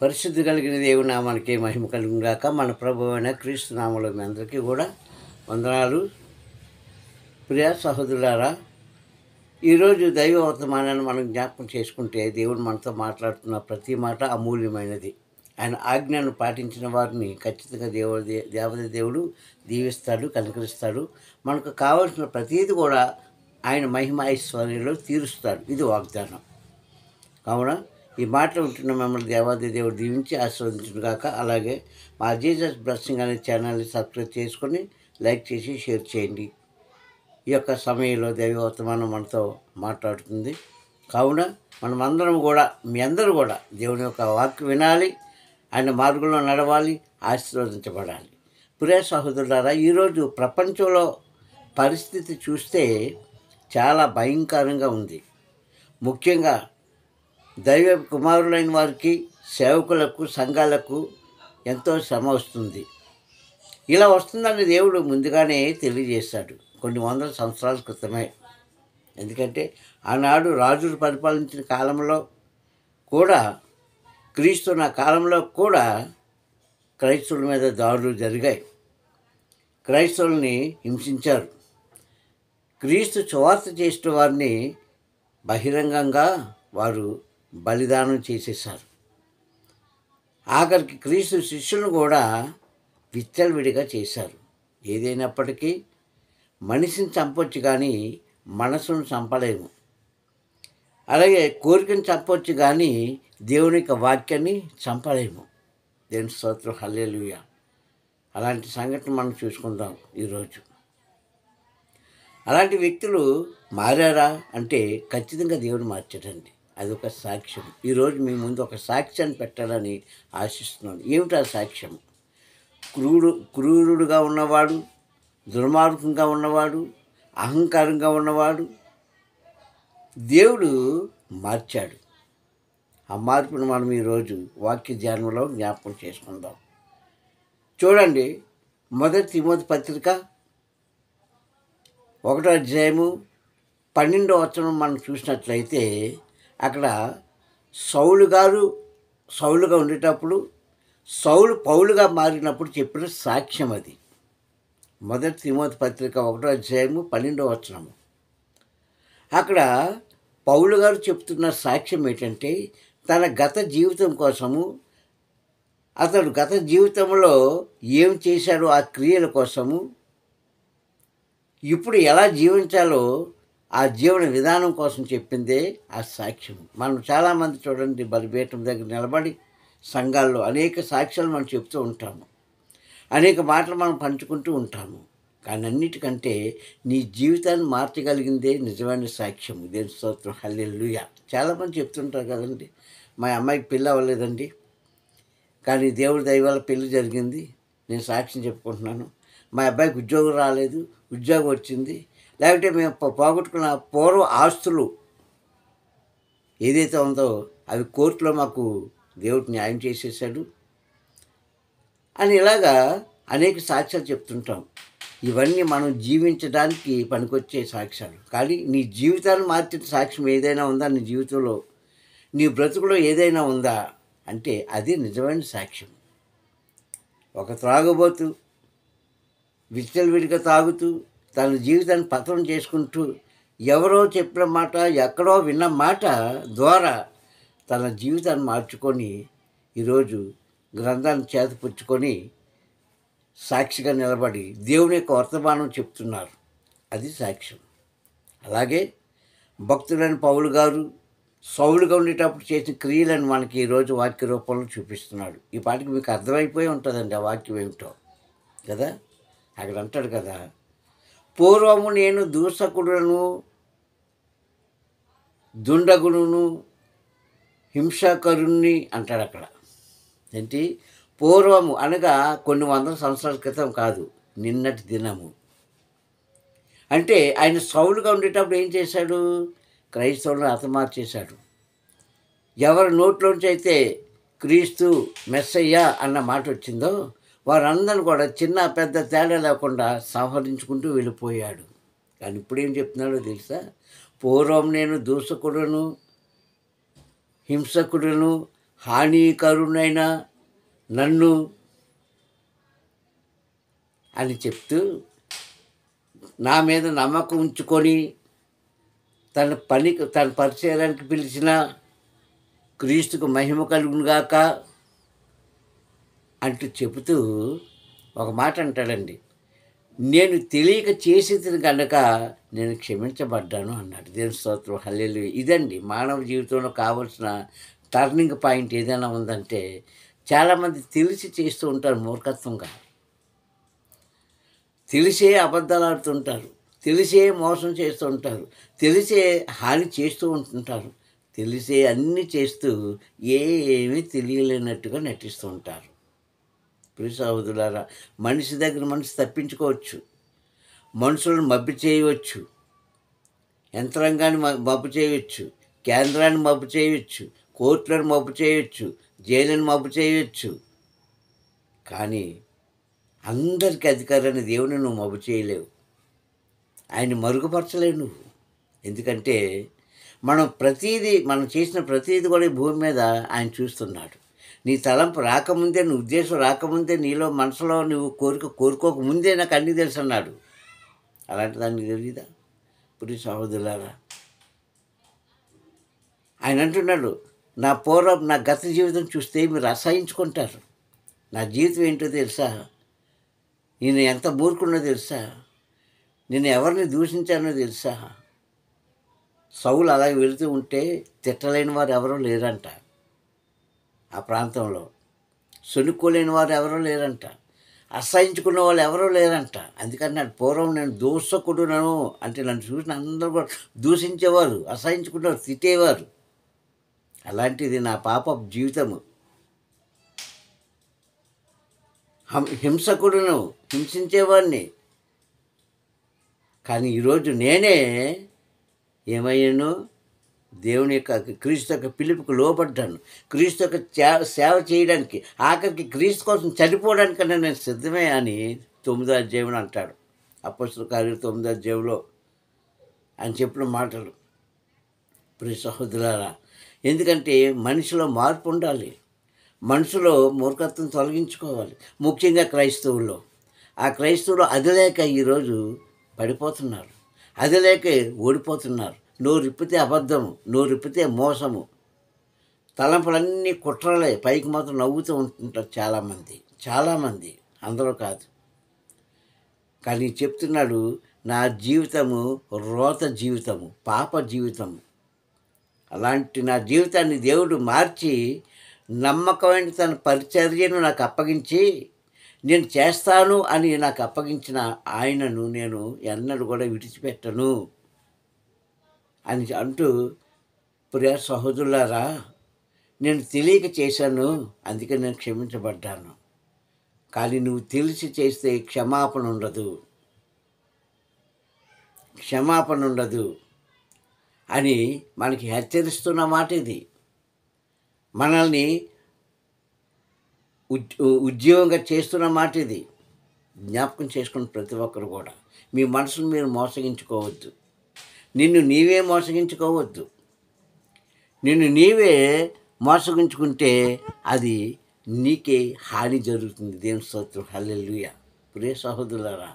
పరిశుద్ధి కలిగిన దేవుని నామానికి మహిమ కలుగును గాక. మన ప్రభువు అయిన క్రీస్తు నామములో మీ అందరికీ కూడా వందనాలు. ప్రియ సహోదరులారా, ఈరోజు దైవ వర్తమానాన్ని మనం జ్ఞాపకం చేసుకుంటే దేవుడు మనతో మాట్లాడుతున్న ప్రతి మాట అమూల్యమైనది. ఆయన ఆజ్ఞను పాటించిన వారిని ఖచ్చితంగా దేవుడు దీవిస్తాడు, కనికరిస్తాడు. మనకు కావలసిన ప్రతీది కూడా ఆయన మహిమ ఐశ్వర్యంలో తీరుస్తాడు. ఇది వాగ్దానం. కావున ఈ మాటలు ఉంటున్న మిమ్మల్ని దేవుడు దీవించి ఆశీర్వదించును గాక. అలాగే మా జీసస్ బ్లెస్సింగ్ అనే ఛానల్ని సబ్స్క్రైబ్ చేసుకొని లైక్ చేసి షేర్ చేయండి. ఈ యొక్క సమయంలో దైవ వర్తమానం మనతో మాట్లాడుతుంది. కావున మనమందరం కూడా, మీ అందరూ కూడా దేవుని యొక్క వాక్యం వినాలి, ఆయన మార్గంలో నడవాలి, ఆశీర్వదించబడాలి. ప్రియ సహోదరులారా, ఈరోజు ప్రపంచంలో పరిస్థితి చూస్తే చాలా భయంకరంగా ఉంది. ముఖ్యంగా దైవ కుమారులైన వారికి, సేవకులకు, సంఘాలకు ఎంతో శ్రమ వస్తుంది. ఇలా వస్తుందని దేవుడు ముందుగానే తెలియజేశాడు కొన్ని వందల సంవత్సరాల క్రితమే. ఎందుకంటే ఆనాడు రాజులు పరిపాలించిన కాలంలో కూడా, క్రీస్తున్న కాలంలో కూడా క్రైస్తవుల మీద దాడులు జరిగాయి. క్రైస్తవుల్ని హింసించారు. క్రీస్తు సువార్త చేసిన వారిని బహిరంగంగా వారు బలిదానం చేసేశారు. ఆఖరికి క్రీస్తు శిష్యులను కూడా విచ్చలవిడిగా చేశారు. ఏదైనప్పటికీ మనిషిని చంపొచ్చు కానీ మనసును చంపలేము. అలాగే కోరికను చంపొచ్చు కానీ దేవుని యొక్క వాక్యాన్ని చంపలేము. దేవుని స్తోత్రం, హల్లెలూయా. అలాంటి సంఘటన మనం చూసుకుందాం ఈరోజు. అలాంటి వ్యక్తులు మారారా అంటే ఖచ్చితంగా దేవుడు మార్చాడండి. అదొక సాక్ష్యం. ఈరోజు మీ ముందు ఒక సాక్ష్యాన్ని పెట్టాలని ఆశిస్తున్నాను. ఏమిటా సాక్ష్యం? క్రూరుడుగా ఉన్నవాడు, దుర్మార్గంగా ఉన్నవాడు, అహంకారంగా ఉన్నవాడు దేవుడు మార్చాడు. ఆ మార్పును మనం ఈరోజు వాక్య ధ్యానంలో జ్ఞాపకం చేసుకుందాం. చూడండి, మొదటి తిమోతి పత్రిక 1వ అధ్యాయము 12వ వచనం మనం చూసినట్లయితే, అక్కడ సౌలుగా ఉండేటప్పుడు సౌలు పౌలుగా మారినప్పుడు చెప్పిన సాక్ష్యం అది. మొదటి తిమోతి పత్రిక 1వ అధ్యాయము 12వ వచనము. అక్కడ పౌలు గారు చెప్తున్న సాక్ష్యం ఏంటంటే, తన గత జీవితం కోసము, అతడు గత జీవితంలో ఏం చేశాడో ఆ క్రియల కోసము, ఇప్పుడు ఎలా జీవించాలో ఆ జీవన విధానం కోసం చెప్పిందే ఆ సాక్ష్యం. మనం చాలామంది చూడండి, బలిపీఠం దగ్గర నిలబడి సంఘాల్లో అనేక సాక్ష్యాలు మనం చెప్తూ ఉంటాము, అనేక మాటలు మనం పంచుకుంటూ ఉంటాము. కానీ అన్నిటికంటే నీ జీవితాన్ని మార్చగలిగిందే నిజమైన సాక్ష్యం. దేవుని స్తోత్రం, హల్లెలూయా. చాలామంది చెప్తుంటారు కదండి, మా అమ్మాయికి పెళ్ళి అవ్వలేదండి, కానీ దేవుడి దయ వల్ల పెళ్ళి జరిగింది, నేను సాక్ష్యం చెప్పుకుంటున్నాను. మా అబ్బాయికి ఉద్యోగం రాలేదు, ఉద్యోగం వచ్చింది. లేకపోతే మేము పోగొట్టుకున్న పూర్వ ఆస్తులు ఏదైతే ఉందో అవి కోర్టులో మాకు దేవుడు న్యాయం చేసేసాడు అని ఇలాగా అనేక సాక్ష్యాలు చెప్తుంటాం. ఇవన్నీ మనం జీవించడానికి పనికొచ్చే సాక్ష్యాలు. కానీ నీ జీవితాన్ని మార్చిన సాక్ష్యం ఏదైనా ఉందా? నీ జీవితంలో, నీ బ్రతుకులో ఏదైనా ఉందా అంటే అది నిజమైన సాక్ష్యం. ఒక త్రాగుబోతు విచ్చలవిడిగా తాగుతూ తన జీవితాన్ని పతనం చేసుకుంటూ, ఎవరో చెప్పిన మాట, ఎక్కడో విన్న మాట ద్వారా తన జీవితాన్ని మార్చుకొని ఈరోజు గ్రంథాన్ని చేతపుచ్చుకొని సాక్షిగా నిలబడి దేవుని యొక్క వర్తమానం చెప్తున్నారు. అది సాక్ష్యం. అలాగే భక్తులైన పౌలు గారు సౌలుగా ఉండేటప్పుడు చేసిన క్రియలను మనకి ఈరోజు వాక్య రూపంలో చూపిస్తున్నాడు. ఈ పాటికి మీకు అర్థమైపోయి ఉంటుందండి ఆ వాక్యం ఏమిటో కదా. అక్కడ అంటాడు కదా, పూర్వము నేను దూషకుడును, దుండగుడును, హింసాకరుణ్ణి అంటాడు అక్కడ. ఏంటి? పూర్వము అనగా కొన్ని వందల సంవత్సరాల క్రితం కాదు, నిన్నటి దినము. అంటే ఆయన సౌలుగా ఉండేటప్పుడు ఏం చేశాడు? క్రైస్తవులను హతమార్చేశాడు. ఎవరి నోట్లోంచి అయితే క్రీస్తు మెస్సయ్య అన్న మాట వచ్చిందో వారందరూ కూడా చిన్న పెద్ద తేడా లేకుండా సంహరించుకుంటూ వెళ్ళిపోయాడు. కానీ ఇప్పుడేం చెప్తున్నాడో తెలుసా? పూర్వం నేను దూషకుడును, హింసకుడును, హానికరునైన నన్ను అని చెప్తూ నా మీద నమ్మకం ఉంచుకొని తన పరిచయానికి పిలిచిన క్రీస్తుకు మహిమ కలుగునుగాక అంటూ చెబుతూ ఒక మాట అంటాడండి. నేను తెలియక చేసేది కనుక నేను క్షమించబడ్డాను అన్నాడు. దేవుని స్తోత్రం, హల్లెలూయా. ఇదండి మానవ జీవితంలో కావాల్సిన టర్నింగ్ పాయింట్ ఏదైనా ఉందంటే, చాలామంది తెలిసి చేస్తూ ఉంటారు మూర్ఖత్వంగా, తెలిసే అబద్ధాలు ఆడుతుంటారు, తెలిసే మోసం చేస్తూ ఉంటారు, తెలిసే హాని చేస్తూ ఉంటుంటారు, తెలిసే అన్నీ చేస్తూ ఏమీ తెలియలేనట్టుగా నటిస్తూ ఉంటారు. ప్రియ సహోదరులారా, మనిషి దగ్గర మనిషి తప్పించుకోవచ్చు, మనుషులను మబ్బు చేయవచ్చు, యంత్రాంగాన్ని మబ్బు చేయవచ్చు, కేంద్రాన్ని మబ్బు చేయవచ్చు, కోర్టులను మబ్బు చేయవచ్చు, జైలుని మబ్బు చేయవచ్చు. కానీ అందరికీ అధికారాన్ని దేవుని నువ్వు మబ్బు చేయలేవు, ఆయన్ని మరుగుపరచలేవు నువ్వు. ఎందుకంటే మనం చేసిన ప్రతీది కూడా ఈ భూమి మీద ఆయన చూస్తున్నాడు. నీ తలంపు రాకముందే, నీ ఉద్దేశం రాకముందే, నీలో మనసులో నువ్వు కోరుకోకముందే నాకు అన్నీ తెలుసు అన్నాడు. అలాంటి దానికి తెలీదా? ప్రియ సహోదరులారా, ఆయన అంటున్నాడు, నా గత జీవితం చూస్తే మీరు అసహించుకుంటారు. నా జీవితం ఏంటో తెలుసా? నేను ఎంత మూర్ఖున్నో తెలుసా? నేను ఎవరిని దూషించానో తెలుసా? సౌలు అలాగే వెళుతూ ఉంటే తిట్టలేని వారు ఎవరూ లేరంట ఆ ప్రాంతంలో, సొనుక్కోలేని వారు ఎవరూ లేరంట, అసహించుకున్న వాళ్ళు ఎవరూ లేరంట. అందుకని నాకు పూర్వం నేను దూషకుడునను అంటే నన్ను చూసిన అందరూ కూడా దూషించేవారు, అసహించుకునేవారు, తిట్టేవారు. అలాంటిది నా పాప జీవితము. హింసకుడును, హింసించేవాడిని. కానీ ఈరోజు నేనే ఏమయ్యాను? దేవుని యొక్క క్రీస్తు యొక్క పిలుపుకు లోబడ్డాను. క్రీస్తు యొక్క సేవ చేయడానికి, ఆఖరికి క్రీస్తు కోసం చనిపోవడానికన్నా నేను సిద్ధమే అని 9వ అధ్యాయం అంటాడు. అపొస్తలుల కార్యాలు 9వ అధ్యాయంలో ఆయన చెప్పిన మాటలు. ప్రియ సహోదరులారా, ఎందుకంటే మనిషిలో మార్పు ఉండాలి, మనసులో మూర్ఖత్వం తొలగించుకోవాలి. ముఖ్యంగా క్రైస్తవుల్లో, ఆ క్రైస్తవులు అది లేక ఈరోజు పడిపోతున్నారు, అది లేక ఓడిపోతున్నారు. నోరిప్పితే అబద్ధము, నోరిప్పితే మోసము, తలంపులన్నీ కుట్రలే, పైకి మాత్రం నవ్వుతూ ఉంటుంటారు చాలామంది, అందరూ కాదు. కానీ చెప్తున్నాడు, నా జీవితము రోత జీవితము, పాప జీవితము. అలాంటి నా జీవితాన్ని దేవుడు మార్చి నమ్మకమైన తన పరిచర్యను నాకు అప్పగించి నేను చేస్తాను అని నాకు అప్పగించిన ఆయనను నేను ఎన్నడూ కూడా విడిచిపెట్టను అని అంటూ, ప్రియ సహోదరులారా, నేను తెలియక చేశాను, అందుకే నేను క్షమించబడ్డాను. కానీ నువ్వు తెలిసి చేస్తే క్షమాపణ ఉండదు అని మనకి హెచ్చరిస్తున్న మాట ఇది. మనల్ని ఉద్యోగంగా చేస్తున్న మాట ఇది. జ్ఞాపకం చేసుకున్న ప్రతి ఒక్కరు కూడా మీ మనసును మీరు మోసగించుకోవద్దు, నిన్ను నీవే మోసగించుకోవద్దు. నిన్ను నీవే మోసగించుకుంటే అది నీకే హాని జరుగుతుంది. దేవుని స్తోత్రం, హల్లెలూయా. ప్రియ సహోదరులారా,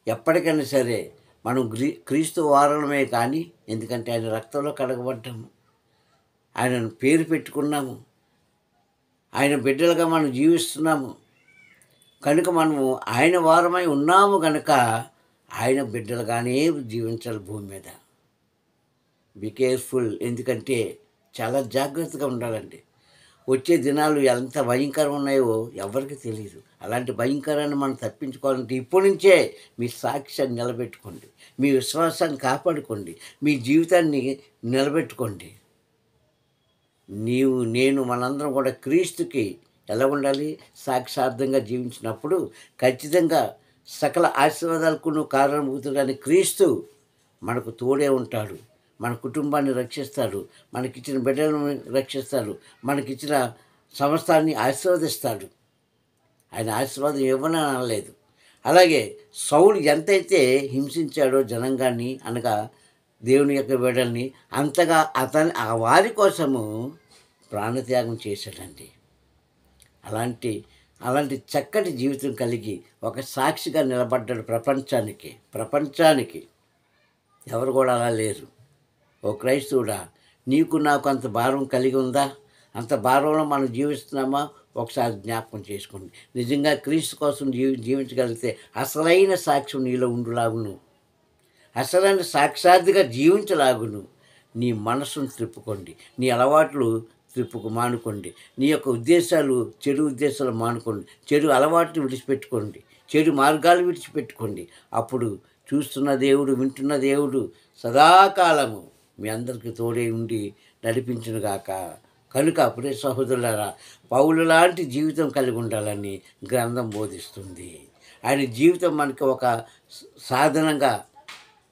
ఎప్పటికైనా సరే మనం క్రీస్తు వారలమే కానీ, ఎందుకంటే ఆయన రక్తంలో కడగబడ్డాము, ఆయనను పేరు పెట్టుకున్నాము, ఆయన బిడ్డలుగా మనం జీవిస్తున్నాము కనుక మనము ఆయన వారమై ఉన్నాము కనుక ఆయన బిడ్డలుగానే జీవించాలి భూమి మీద. బీ కేర్ఫుల్, ఎందుకంటే చాలా జాగ్రత్తగా ఉండాలండి. వచ్చే దినాలు ఎంత భయంకరం ఉన్నాయో ఎవరికి తెలియదు. అలాంటి భయంకరాన్ని మనం తప్పించుకోవాలంటే ఇప్పటి నుంచే మీ సాక్ష్యాన్ని నిలబెట్టుకోండి, మీ విశ్వాసాన్ని కాపాడుకోండి, మీ జీవితాన్ని నిలబెట్టుకోండి. నేను మనందరం కూడా క్రీస్తుకి ఎలా ఉండాలి? సాక్షార్థంగా జీవించినప్పుడు ఖచ్చితంగా సకల ఆశీర్వాదాలకు నువ్వు కారణమవుతాడని క్రీస్తు మనకు తోడే ఉంటాడు, మన కుటుంబాన్ని రక్షిస్తాడు, మనకిచ్చిన బిడ్డలను రక్షిస్తాడు, మనకిచ్చిన సమస్తాన్ని ఆశీర్వదిస్తాడు. ఆయన ఆశీర్వాదం ఇవ్వనని అనలేదు. అలాగే సౌలు ఎంతైతే హింసించాడో జనాంగాన్ని, అనగా దేవుని యొక్క బిడ్డల్ని, అంతగా ఆ వారి కోసము ప్రాణత్యాగం చేశాడండి. అలాంటి అలాంటి చక్కటి జీవితం కలిగి ఒక సాక్షిగా నిలబడ్డాడు ప్రపంచానికి. ఎవరు కూడా అలా లేరు. ఓ క్రైస్తవుడా, నీకు నాకు అంత భారం కలిగి ఉందా? అంత భారంలో మనం జీవిస్తున్నామా? ఒకసారి జ్ఞాపకం చేసుకోండి. నిజంగా క్రీస్తు కోసం జీవించగలిగితే అసలైన సాక్ష్యం నీలో ఉండులాగును, అసలైన సాక్షాత్తుగా జీవించలాగును నీ మనసును త్రిప్పుకోండి, నీ అలవాట్లు మానుకోండి, నీ యొక్క ఉద్దేశాలు చెడు ఉద్దేశాలు మానుకోండి, చెడు అలవాట్లు విడిచిపెట్టుకోండి, చెడు మార్గాలు విడిచిపెట్టుకోండి. అప్పుడు చూస్తున్న దేవుడు, వింటున్న దేవుడు సదాకాలము మీ అందరికీ తోడే ఉండి నడిపించునుగాక. కనుక అప్పుడే సహోదరులారా, పౌలు లాంటి జీవితం కలిగి ఉండాలని గ్రంథం బోధిస్తుంది. ఆయన జీవితం మనకి ఒక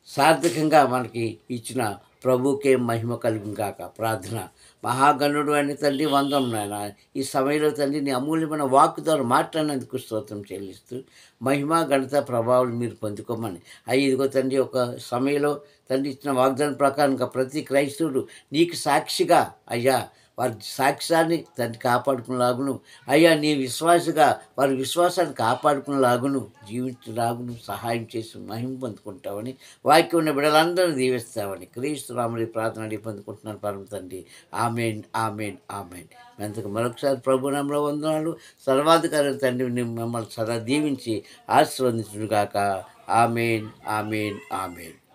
సార్థకంగా మనకి ఇచ్చిన ప్రభుకే మహిమ కలుగును గాక. ప్రార్థన. మహాగణుడు అయిన తండ్రి, వందనం నాయన. ఈ సమయంలో తండ్రి నీ అమూల్యమైన వాక్కు ద్వారా మాట్లాడినందుకు స్తోత్రం చెల్లిస్తూ మహిమ ఘనత ప్రభావాలు మీరు పొందుకోమని ఇదిగో తండ్రి ఒక సమయంలో తండ్రి ఇచ్చిన వాగ్దానం ప్రకారంగా ప్రతి క్రైస్తవుడు నీకు సాక్షిగా అయ్యా వారి సాక్ష్యాన్ని తండ్రి కాపాడుకునేలాగును అయ్యా, నీ విశ్వాసగా వారి విశ్వాసాన్ని కాపాడుకునేలాగును జీవించలాగును సహాయం చేసి మహిమ పొందుకుంటామని, వాక్యం ఉన్న బిడ్డలందరూ దీవిస్తామని క్రీస్తు రాముడి ప్రార్థన అడిగి పొందుకుంటున్నాను పరమ తండ్రి. ఆమేన్, ఆమేన్, ఆమేన్. అందుకు మరొకసారి ప్రభునామములో వందనాలు. సర్వాధికారి తండ్రి మిమ్మల్ని సదా దీవించి ఆశీర్వదించుగాక. ఆమేన్, ఆమేన్, ఆమేన్.